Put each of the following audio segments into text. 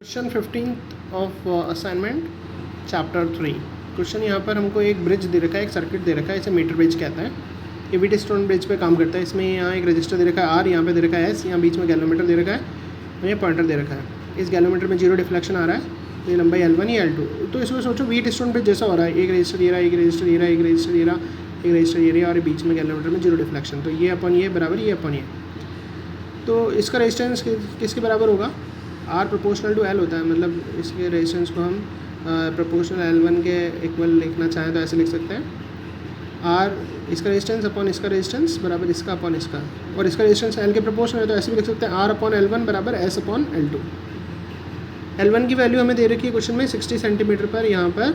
Question 15th of assignment chapter 3। Question यहाँ पर हमको एक ब्रिज दे रखा है, एक सर्किट दे रखा है, इसे मीटर ब्रिज कहता है। ये व्हीटस्टोन ब्रिज पे काम करता है। इसमें यहाँ एक रजिस्टर दे रखा है आर, यहाँ पे दे रखा है एस, यहाँ बीच में गैलोमीटर दे रखा है और ये पॉइंटर दे रखा है। इस गैलोमीटर में जीरो डिफ्लेक्शन आ रहा है, तो ये लंबाई L1 या L2। तो इसमें सोचो व्हीटस्टोन ब्रिज जैसा हो रहा है, एक रजिस्टर ये रहा, एक रजिस्टर ये रहा, एक रजिस्टर ये रहा, एक रजिस्टर ये रहा और बीच में गैलोमीटर में जीरो डिफ्लेक्शन। तो ये अपन ये बराबर ये अपन ये। तो इसका रेजिस्टेंस किसके बराबर होगा? R प्रोपोर्शनल टू L होता है, मतलब इसके रेजिस्टेंस को हम प्रोपोर्शनल L1 के इक्वल लिखना चाहें तो ऐसे लिख सकते हैं। R इसका रेजिस्टेंस अपॉन इसका रेजिस्टेंस बराबर इसका अपॉन इसका, और इसका रेजिस्टेंस L के प्रोपोर्शनल है तो ऐसे भी लिख सकते हैं R अपॉन L1 बराबर S अपॉन L2। L1 की वैल्यू हमें दे रखी है क्वेश्चन में 60 सेंटीमीटर पर, यहाँ पर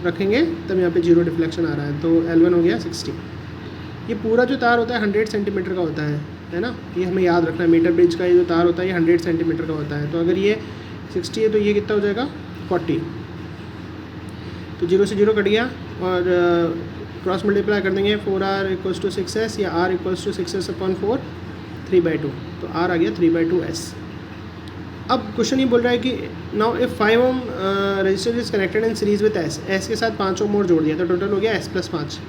रखेंगे तब यहाँ पे जीरो डिफ्लेक्शन आ रहा है, तो L1 हो गया 60। ये पूरा जो तार होता है 100 सेंटीमीटर का होता है ना, ये हमें याद रखना है। मीटर ब्रिज का ये जो तार होता है ये 100 सेंटीमीटर का होता है। तो अगर ये 60 है तो ये कितना हो जाएगा 40। तो जीरो से जीरो कट गया और क्रॉस मल्टीप्लाई कर देंगे। 4R इक्वल्स टू 6S या R equals to 6S upon 4 3/2, तो R आ गया 3/2S। अब क्वेश्चन ये बोल रहा है कि now if 5 ohm resistor is connected in series with S के साथ 5 ओम और जोड़ दिया तो टोटल हो गया S + 5।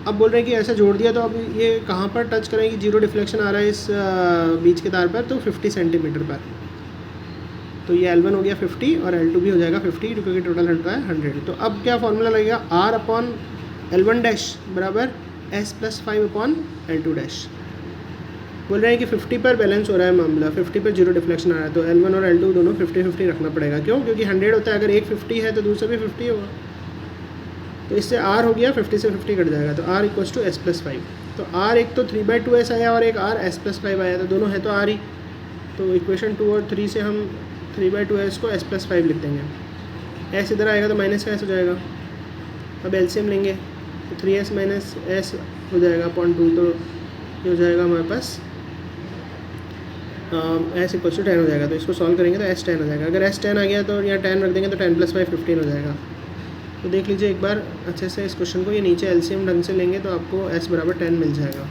अब बोल रहे हैं कि ऐसे जोड़ दिया तो अब ये कहाँ पर टच करेंगे? जीरो डिफ्लेक्शन आ रहा है इस बीच के तार पर, तो 50 सेंटीमीटर पर। तो ये L1 हो गया 50 और L2 भी हो जाएगा 50 क्योंकि टोटल हटता है 100। तो अब क्या फॉर्मूला लगेगा? R अपॉन L1 डैश बराबर S + 5 अपॉन L2 डैश। बोल रहे हैं कि 50 पर बैलेंस हो रहा है मामला, 50 पर जीरो डिफ्लेक्शन आ रहा है, तो L1 और L2 दोनों 50-50 रखना पड़ेगा। क्यों? क्योंकि 100 होता है, अगर एक 50 है तो दूसरा भी 50 होगा। तो इससे R हो गया 50 से 50 कट जाएगा, तो R इक्वल्स टू S + 5। तो R एक तो 3/2S आया और एक R S + 5 आया, तो दोनों है तो R ही। तो इक्वेशन 2 और 3 से हम 3/2S को S + 5 लिख देंगे। S इधर आएगा तो माइनस का S हो जाएगा। अब एलसीएम लेंगे तो 3S - S हो जाएगा अपॉन 2, तो ये हो जाएगा हमारे पास S इक्वल्स टू 10 हो जाएगा। तो इसको सॉल्व करेंगे तो S 10 हो जाएगा। अगर S 10 आ गया तो यहाँ 10 रख देंगे तो 10 + 5 15 हो जाएगा। तो देख लीजिए एक बार अच्छे से इस क्वेश्चन को, ये नीचे एलसीएम ढंग से लेंगे तो आपको S बराबर 10 मिल जाएगा।